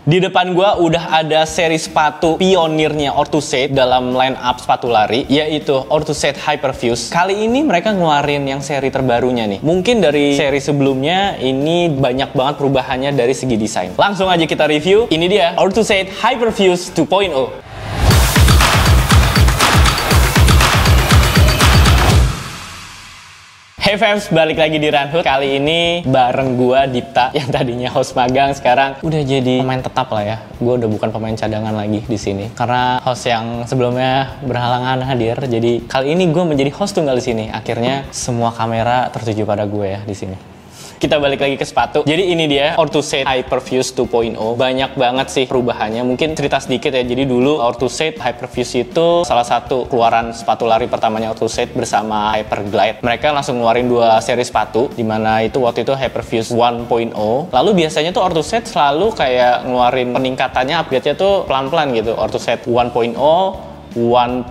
Di depan gua udah ada seri sepatu pionirnya Orthuset dalam line up sepatu lari, yaitu Orthuset Hyperfuse. Kali ini mereka ngeluarin yang seri terbarunya nih. Mungkin dari seri sebelumnya ini banyak banget perubahannya dari segi desain. Langsung aja kita review. Ini dia Orthuset Hyperfuse 2.0. Hey fans, balik lagi di Run Hood. Kali ini bareng gua Dipta yang tadinya host magang, sekarang udah jadi pemain tetap lah ya. Gua udah bukan pemain cadangan lagi di sini karena host yang sebelumnya berhalangan hadir. Jadi kali ini gua menjadi host tunggal di sini. Akhirnya semua kamera tertuju pada gue ya di sini. Kita balik lagi ke sepatu. Jadi ini dia Orthuset Hyperfuse 2.0. Banyak banget sih perubahannya. Mungkin cerita sedikit ya. Jadi dulu Orthuset Hyperfuse itu salah satu keluaran sepatu lari pertamanya Orthuset bersama Hyperglide. Mereka langsung ngeluarin dua seri sepatu, dimana itu waktu itu Hyperfuse 1.0. Lalu biasanya tuh Orthuset selalu kayak ngeluarin peningkatannya, upgrade-nya tuh pelan-pelan gitu. Orthuset 1.0, 1.2,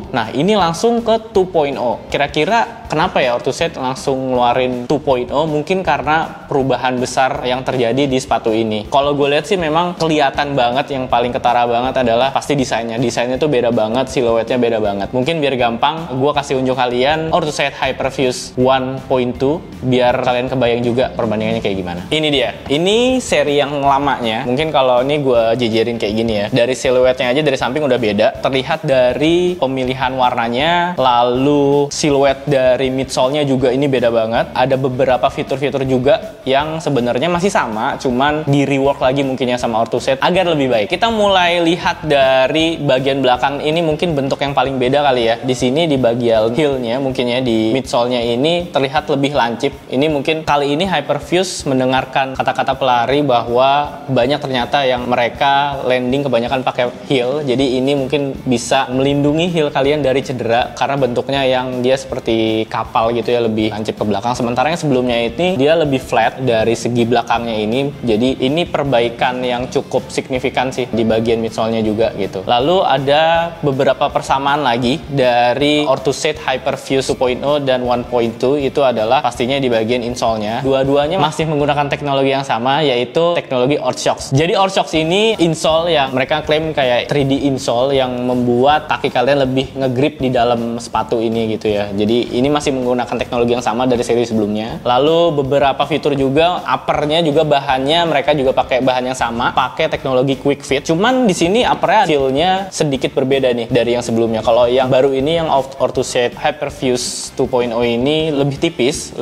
nah ini langsung ke 2.0. Kira-kira kenapa ya Orthuset langsung ngeluarin 2.0? Mungkin karena perubahan besar yang terjadi di sepatu ini. Kalau gue lihat sih memang kelihatan banget, yang paling ketara banget adalah pasti desainnya. Desainnya tuh beda banget, siluetnya beda banget. Mungkin biar gampang, gue kasih unjuk kalian Orthuset Hyperfuse 1.2 biar kalian kebayang juga perbandingannya kayak gimana. Ini dia. Ini seri yang lamanya. Mungkin kalau ini gue jejerin kayak gini ya. Dari siluetnya aja dari samping udah beda. Terlihat dari pemilihan warnanya, lalu siluet dari midsole-nya juga ini beda banget. Ada beberapa fitur-fitur juga yang sebenarnya masih sama, cuman di rework lagi mungkinnya sama Orthuset agar lebih baik. Kita mulai lihat dari bagian belakang ini, mungkin bentuk yang paling beda kali ya. Di sini di bagian heel-nya mungkinnya di midsole-nya ini terlihat lebih lancip. Ini mungkin kali ini Hyperfuse mendengarkan kata-kata pelari bahwa banyak ternyata yang mereka landing kebanyakan pakai heel. Jadi ini mungkin bisa melindungi heel kalian dari cedera karena bentuknya yang dia seperti kapal gitu ya, lebih lancip ke belakang. Sementara yang sebelumnya ini dia lebih flat dari segi belakangnya ini. Jadi ini perbaikan yang cukup signifikan sih di bagian midsole-nya juga gitu. Lalu ada beberapa persamaan lagi dari Orthuset Hyperfuse 2.0 dan 1.2, itu adalah pastinya di bagian insole-nya. Dua-duanya masih menggunakan teknologi yang sama, yaitu teknologi Orthoshox. Jadi Orthoshox ini insole yang mereka klaim kayak 3D insole yang membuat kaki kalian lebih ngegrip di dalam sepatu ini gitu ya. Jadi ini masih menggunakan teknologi yang sama dari seri sebelumnya. Lalu beberapa fitur juga, uppernya juga bahannya mereka juga pakai bahan yang sama, pakai teknologi quick fit. Cuman di sini uppernya feel-nya sedikit berbeda nih dari yang sebelumnya. Kalau yang baru ini yang Orthuset Hyperfuse 2.0 ini lebih tipis,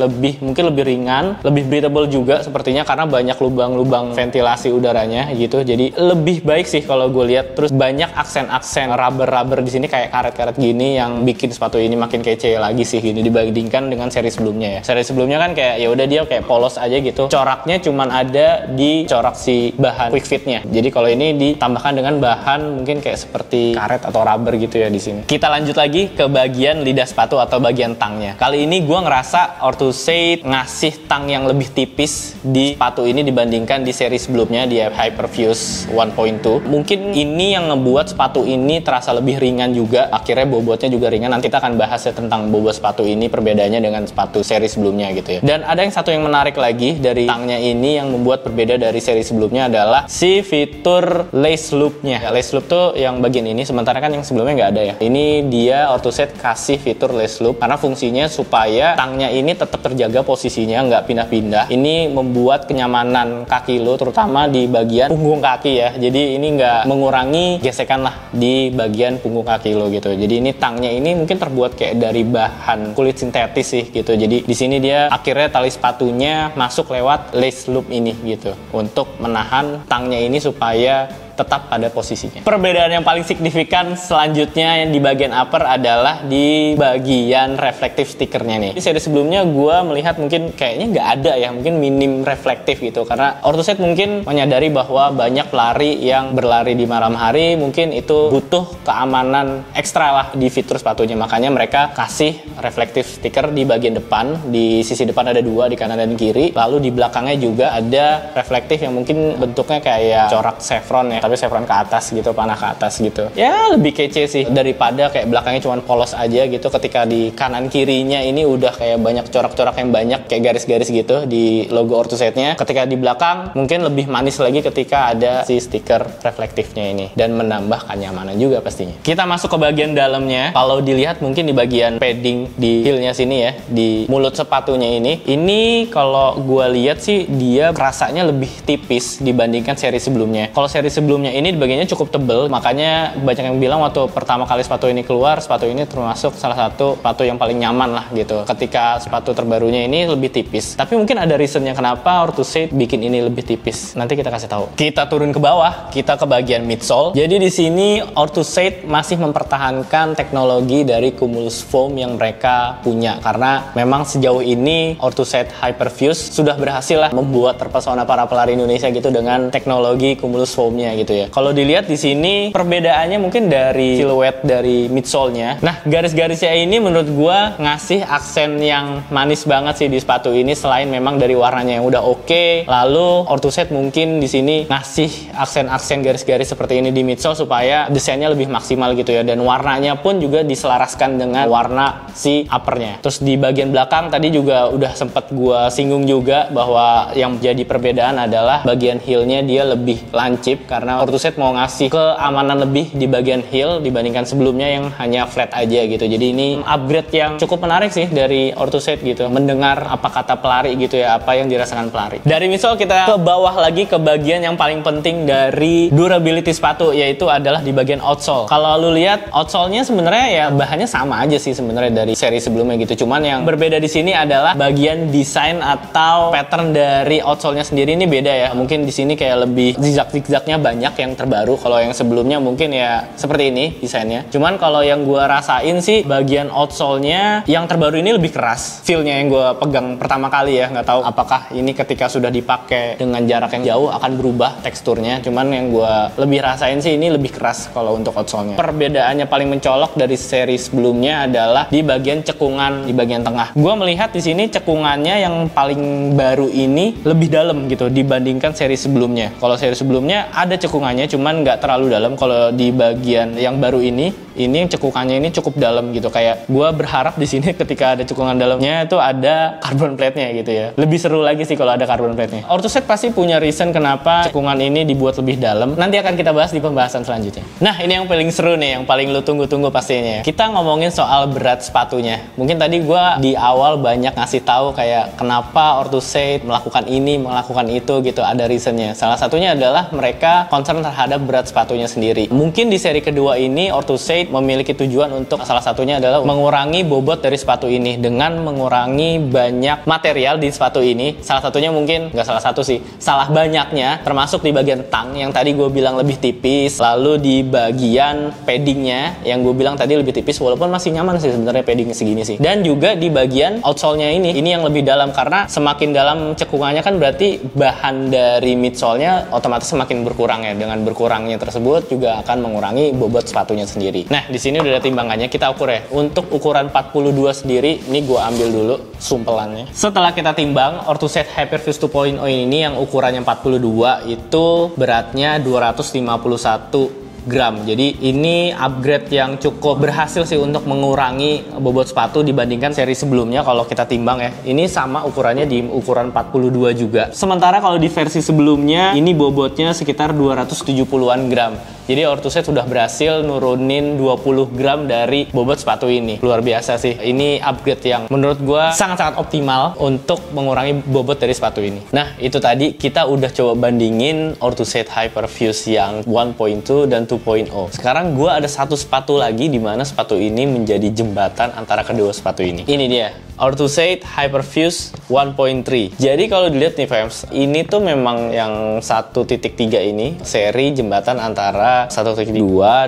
mungkin lebih ringan, lebih breathable juga sepertinya karena banyak lubang-lubang ventilasi udaranya gitu. Jadi lebih baik sih kalau gue lihat. Terus banyak aksen-aksen rubber di sini kayak karet-karet gini yang bikin sepatu ini makin kece lagi sih gini dibandingkan dengan seri sebelumnya ya. Seri sebelumnya kan kayak ya udah dia kayak polos aja gitu. Coraknya cuman ada di corak si bahan quick fitnya. Jadi kalau ini ditambahkan dengan bahan mungkin kayak seperti karet atau rubber gitu ya di sini. Kita lanjut lagi ke bagian lidah sepatu atau bagian tangnya. Kali ini gua ngerasa Orthuset ngasih tang yang lebih tipis di sepatu ini dibandingkan di seri sebelumnya di Hyperfuse 1.2. Mungkin ini yang ngebuat sepatu ini terasa lebih ringan juga. Akhirnya bobotnya juga ringan. Nanti kita akan bahas ya tentang bobot sepatu ini, perbedaannya dengan sepatu seri sebelumnya gitu ya. Dan ada yang satu yang menarik lagi dari tangnya ini yang membuat berbeda dari seri sebelumnya adalah si fitur lace loop-nya. Lace loop tuh yang bagian ini, sementara kan yang sebelumnya nggak ada ya. Ini dia Orthuset kasih fitur lace loop karena fungsinya supaya tangnya ini tetap terjaga posisinya, nggak pindah-pindah. Ini membuat kenyamanan kaki lo, terutama di bagian punggung kaki ya. Jadi ini nggak mengurangi gesekan lah di bagian punggung kaki lo gitu. Jadi ini tangnya ini mungkin terbuat kayak dari bahan kulit sintetis sih gitu. Jadi di sini dia akhirnya tali sepatunya masuk lewat lace loop ini gitu untuk menahan tangnya ini supaya tetap pada posisinya. Perbedaan yang paling signifikan selanjutnya yang di bagian upper adalah di bagian reflektif stikernya nih. Di seri sebelumnya gue melihat mungkin kayaknya nggak ada ya, mungkin minim reflektif gitu karena Orthuset mungkin menyadari bahwa banyak pelari yang berlari di malam hari, mungkin itu butuh keamanan ekstra lah di fitur sepatunya, makanya mereka kasih reflektif stiker di bagian depan. Di sisi depan ada dua, di kanan dan kiri, lalu di belakangnya juga ada reflektif yang mungkin bentuknya kayak corak chevron ya, tapi chevron ke atas gitu, panah ke atas gitu. Ya lebih kece sih daripada kayak belakangnya cuma polos aja gitu. Ketika di kanan kirinya ini udah kayak banyak corak-corak yang banyak kayak garis-garis gitu di logo Orthuset-nya. Ketika di belakang mungkin lebih manis lagi ketika ada si stiker reflektifnya ini dan menambah kenyamanan juga pastinya. Kita masuk ke bagian dalamnya. Kalau dilihat mungkin di bagian padding di heel-nya sini ya, di mulut sepatunya ini kalau gua lihat sih dia rasanya lebih tipis dibandingkan seri sebelumnya. Kalau seri sebelumnya ini bagiannya cukup tebel, makanya banyak yang bilang waktu pertama kali sepatu ini keluar, sepatu ini termasuk salah satu sepatu yang paling nyaman lah gitu. Ketika sepatu terbarunya ini lebih tipis. Tapi mungkin ada reasonnya kenapa Orthuset bikin ini lebih tipis. Nanti kita kasih tahu. Kita turun ke bawah, kita ke bagian midsole. Jadi di sini Orthuset masih mempertahankan teknologi dari Cumulus Foam yang mereka punya, karena memang sejauh ini Orthuset Hyperfuse sudah berhasil lah membuat terpesona para pelari Indonesia gitu dengan teknologi Cumulus Foam-nya gitu ya. Kalau dilihat di sini perbedaannya mungkin dari siluet dari midsole-nya. Nah, garis-garisnya ini menurut gua ngasih aksen yang manis banget sih di sepatu ini, selain memang dari warnanya yang udah oke. Lalu Orthuset mungkin di sini ngasih aksen-aksen garis-garis seperti ini di midsole supaya desainnya lebih maksimal gitu ya, dan warnanya pun juga diselaraskan dengan warna si uppernya. Terus di bagian belakang tadi juga udah sempat gua singgung juga bahwa yang jadi perbedaan adalah bagian heel-nya dia lebih lancip, karena Orthuset mau ngasih keamanan lebih di bagian heel dibandingkan sebelumnya yang hanya flat aja gitu. Jadi ini upgrade yang cukup menarik sih dari Orthuset gitu, mendengar apa kata pelari gitu ya, apa yang dirasakan pelari. Dari midsole kita ke bawah lagi ke bagian yang paling penting dari durability sepatu, yaitu adalah di bagian outsole. Kalau lu lihat outsole-nya sebenarnya ya bahannya sama aja sih sebenarnya dari seri sebelumnya gitu. Cuman yang berbeda di sini adalah bagian desain atau pattern dari outsole-nya sendiri ini beda ya. Mungkin di sini kayak lebih zigzag-zigzagnya banyak yang terbaru. Kalau yang sebelumnya mungkin ya seperti ini desainnya. Cuman kalau yang gua rasain sih bagian outsole-nya yang terbaru ini lebih keras. Feel-nya yang gua pegang pertama kali ya, nggak tahu apakah ini ketika sudah dipakai dengan jarak yang jauh akan berubah teksturnya. Cuman yang gua lebih rasain sih ini lebih keras kalau untuk outsole-nya. Perbedaannya paling mencolok dari seri sebelumnya adalah di bagian cekungan di bagian tengah. Gua melihat di sini cekungannya yang paling baru ini lebih dalam gitu dibandingkan seri sebelumnya. Kalau seri sebelumnya ada cekungannya cuman nggak terlalu dalam. Kalau di bagian yang baru ini cekungannya ini cukup dalam gitu. Kayak gue berharap di sini ketika ada cekungan dalamnya itu ada carbon plate-nya gitu ya. Lebih seru lagi sih kalau ada carbon plate-nya. Orthuset pasti punya reason kenapa cekungan ini dibuat lebih dalam. Nanti akan kita bahas di pembahasan selanjutnya. Nah, ini yang paling seru nih, yang paling lu tunggu-tunggu pastinya. Kita ngomongin soal berat sepatunya. Mungkin tadi gue di awal banyak ngasih tahu kayak kenapa Orthuset melakukan ini, melakukan itu gitu. Ada reasonnya. Salah satunya adalah mereka concern terhadap berat sepatunya sendiri. Mungkin di seri kedua ini Orthuset memiliki tujuan untuk salah satunya adalah mengurangi bobot dari sepatu ini dengan mengurangi banyak material di sepatu ini. Salah satunya mungkin, nggak salah satu sih, salah banyaknya termasuk di bagian tang yang tadi gue bilang lebih tipis, lalu di bagian paddingnya yang gue bilang tadi lebih tipis walaupun masih nyaman sih sebenarnya paddingnya segini sih, dan juga di bagian outsole-nya ini yang lebih dalam, karena semakin dalam cekungannya kan berarti bahan dari midsole-nya otomatis semakin berkurang ya. Dengan berkurangnya tersebut juga akan mengurangi bobot sepatunya sendiri. Nah, di sini udah ada timbangannya, kita ukur ya. Untuk ukuran 42 sendiri, ini gue ambil dulu sumpelannya. Setelah kita timbang, Orthuset Hyperfuse 2.0 ini yang ukurannya 42 itu beratnya 251 gram. Jadi ini upgrade yang cukup berhasil sih untuk mengurangi bobot sepatu dibandingkan seri sebelumnya. Kalau kita timbang ya, ini sama ukurannya di ukuran 42 juga. Sementara kalau di versi sebelumnya ini bobotnya sekitar 270-an gram. Jadi Orthuset sudah berhasil nurunin 20 gram dari bobot sepatu ini. Luar biasa sih. Ini upgrade yang menurut gue sangat-sangat optimal untuk mengurangi bobot dari sepatu ini. Nah, itu tadi kita udah coba bandingin Orthuset Hyperfuse yang 1.2 dan 2.0. Sekarang gue ada satu sepatu lagi di mana sepatu ini menjadi jembatan antara kedua sepatu ini. Ini dia, Orthuset Hyperfuse 1.3. Jadi kalau dilihat nih fans, ini tuh memang yang 1.3 ini seri jembatan antara 1.2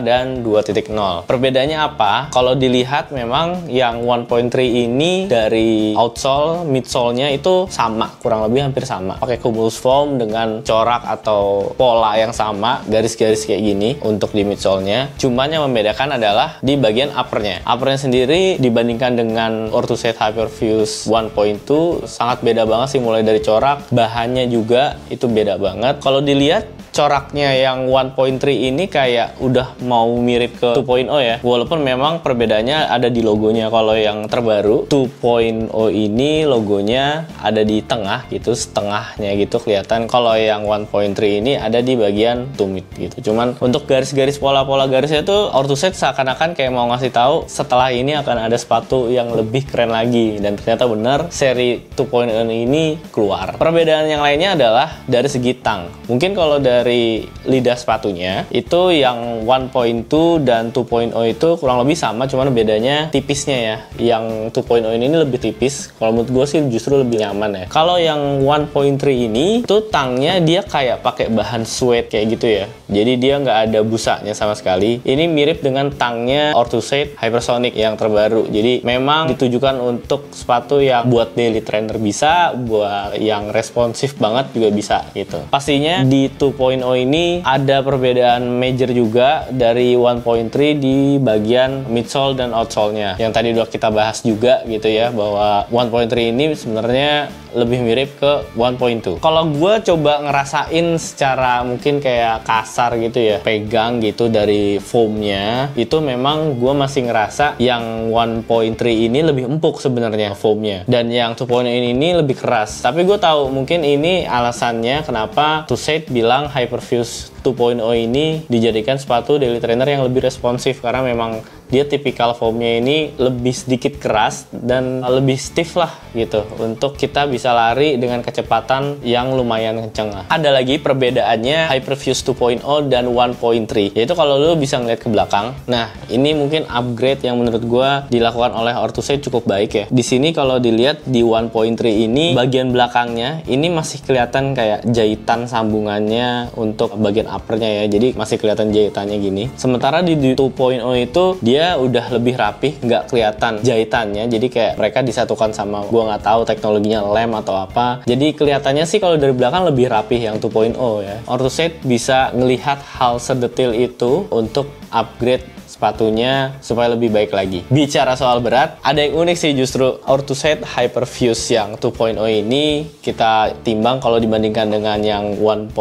dan 2.0. Perbedaannya apa? Kalau dilihat memang yang 1.3 ini dari outsole, midsole-nya itu sama, kurang lebih hampir sama. Pakai Cumulus Foam dengan corak atau pola yang sama, garis-garis kayak gini untuk di midsole-nya. Cuman yang membedakan adalah di bagian upper-nya. Upper-nya sendiri dibandingkan dengan Orthuset Hyperfuse 1.2 sangat beda banget sih, mulai dari corak, bahannya juga itu beda banget. Kalau dilihat coraknya yang 1.3 ini kayak udah mau mirip ke 2.0 ya. Walaupun memang perbedaannya ada di logonya. Kalau yang terbaru 2.0 ini logonya ada di tengah gitu, setengahnya gitu kelihatan. Kalau yang 1.3 ini ada di bagian tumit gitu. Cuman untuk garis-garis pola-pola garisnya tuh Orthuset seakan-akan kayak mau ngasih tahu setelah ini akan ada sepatu yang lebih keren lagi, dan ternyata benar seri 2.0 ini keluar. Perbedaan yang lainnya adalah dari segi tang. Mungkin kalau dari lidah sepatunya itu yang 1.2 dan 2.0 itu kurang lebih sama, cuman bedanya tipisnya ya. Yang 2.0 ini lebih tipis. Kalau menurut gue sih justru lebih nyaman ya. Kalau yang 1.3 ini tuh tangnya dia kayak pakai bahan suede kayak gitu ya. Jadi dia nggak ada busanya sama sekali. Ini mirip dengan tangnya Orthuset Hypersonic yang terbaru. Jadi memang ditujukan untuk sepatu yang buat daily trainer bisa, buat yang responsif banget juga bisa gitu. Pastinya di 2.0 ini ada perbedaan major juga dari 1.3 di bagian midsole dan outsole-nya. Yang tadi udah kita bahas juga gitu ya, bahwa 1.3 ini sebenarnya lebih mirip ke 1.2. Kalau gue coba ngerasain secara mungkin kayak kasar gitu ya, pegang gitu dari foamnya, itu memang gue masih ngerasa yang 1.3 ini lebih empuk sebenarnya foamnya, dan yang 2.0 ini lebih keras. Tapi gue tahu mungkin ini alasannya kenapa Orthuset bilang Hyperfuse 2.0 ini dijadikan sepatu daily trainer yang lebih responsif, karena memang dia tipikal foamnya ini lebih sedikit keras dan lebih stiff lah gitu, untuk kita bisa lari dengan kecepatan yang lumayan kenceng. Ada lagi perbedaannya Hyperfuse 2.0 dan 1.3, yaitu kalau lu bisa ngeliat ke belakang. Nah, ini mungkin upgrade yang menurut gua dilakukan oleh Orthuset cukup baik ya. Di sini kalau dilihat di 1.3 ini bagian belakangnya ini masih kelihatan kayak jahitan sambungannya untuk bagian uppernya ya. Jadi masih kelihatan jahitannya gini. Sementara di 2.0 itu dia udah lebih rapih, nggak kelihatan jahitannya. Jadi kayak mereka disatukan sama, gua nggak tahu teknologinya lem atau apa. Jadi kelihatannya sih kalau dari belakang lebih rapih yang 2.0 ya. Orthuset bisa ngelihat hal sedetil itu untuk upgrade sepatunya supaya lebih baik lagi. Bicara soal berat, ada yang unik sih justru. Orthuset Hyperfuse yang 2.0 ini kita timbang kalau dibandingkan dengan yang 1.2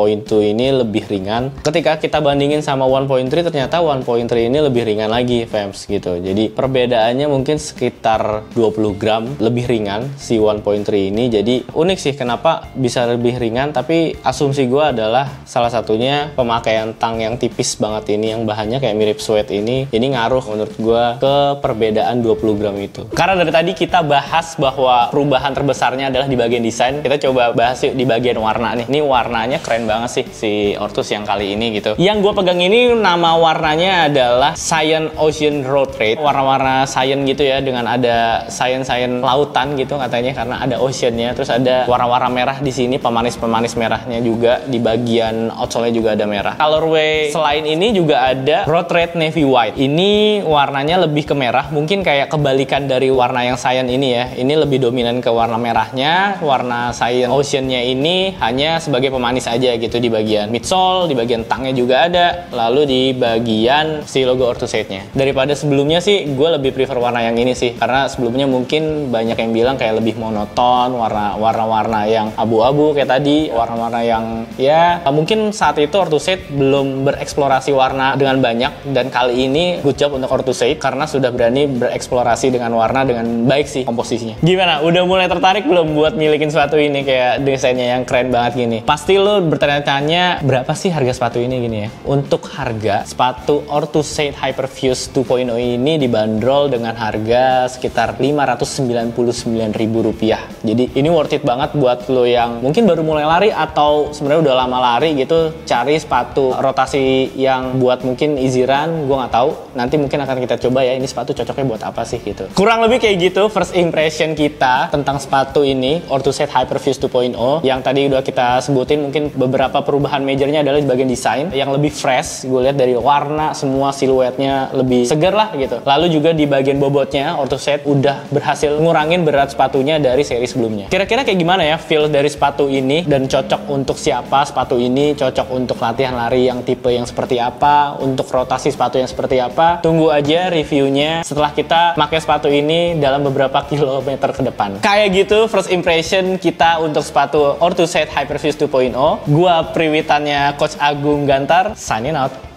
ini lebih ringan. Ketika kita bandingin sama 1.3, ternyata 1.3 ini lebih ringan lagi fams gitu. Jadi perbedaannya mungkin sekitar 20 gram lebih ringan si 1.3 ini. Jadi unik sih kenapa bisa lebih ringan, tapi asumsi gue adalah salah satunya pemakaian tang yang tipis banget ini, yang bahannya kayak mirip suede ini ngaruh menurut gue ke perbedaan 20 gram itu. Karena dari tadi kita bahas bahwa perubahan terbesarnya adalah di bagian desain, kita coba bahas yuk di bagian warna nih. Ini warnanya keren banget sih si Orthus yang kali ini gitu. Yang gue pegang ini nama warnanya adalah Cyan Ocean Road Trade. Warna-warna cyan gitu ya, dengan ada cyan lautan gitu katanya karena ada oceannya. Terus ada warna-warna merah di sini, pemanis-pemanis merahnya juga di bagian outsole-nya juga ada merah. Colorway selain ini juga ada Road Trade Navy White. Ini warnanya lebih ke merah, mungkin kayak kebalikan dari warna yang cyan ini ya. Ini lebih dominan ke warna merahnya. Warna cyan oceannya ini hanya sebagai pemanis aja gitu di bagian midsole, di bagian tangnya juga ada, lalu di bagian si logo Orthuset-nya. Daripada sebelumnya sih, gue lebih prefer warna yang ini sih, karena sebelumnya mungkin banyak yang bilang kayak lebih monoton, warna-warna yang abu-abu kayak tadi, warna-warna yang ya mungkin saat itu Orthuset belum bereksplorasi warna dengan banyak, dan kali ini good job untuk Orthuset karena sudah berani bereksplorasi dengan warna dengan baik sih komposisinya. Gimana? Udah mulai tertarik belum buat milikin sepatu ini kayak desainnya yang keren banget gini? Pasti lo bertanya-tanya berapa sih harga sepatu ini gini ya? Untuk harga sepatu Orthuset Hyperfuse 2.0 ini dibanderol dengan harga sekitar Rp599.000. Jadi ini worth it banget buat lo yang mungkin baru mulai lari atau sebenarnya udah lama lari gitu, cari sepatu rotasi yang buat mungkin easy run. Gue nggak tahu, nanti mungkin akan kita coba ya ini sepatu cocoknya buat apa sih gitu. Kurang lebih kayak gitu first impression kita tentang sepatu ini Orthuset Hyperfuse 2.0. Yang tadi udah kita sebutin, mungkin beberapa perubahan majornya adalah di bagian desain yang lebih fresh. Gue lihat dari warna, semua siluetnya lebih segar lah gitu. Lalu juga di bagian bobotnya Orthuset udah berhasil ngurangin berat sepatunya dari seri sebelumnya. Kira-kira kayak gimana ya feel dari sepatu ini, dan cocok untuk siapa sepatu ini? Cocok untuk latihan lari yang tipe yang seperti apa, untuk rotasi sepatu yang seperti seperti apa. Tunggu aja reviewnya setelah kita pakai sepatu ini dalam beberapa kilometer ke depan. Kayak gitu first impression kita untuk sepatu Orthoset Hyperfuse 2.0. Gua Priwitannya Coach Agung Gantar, signing out.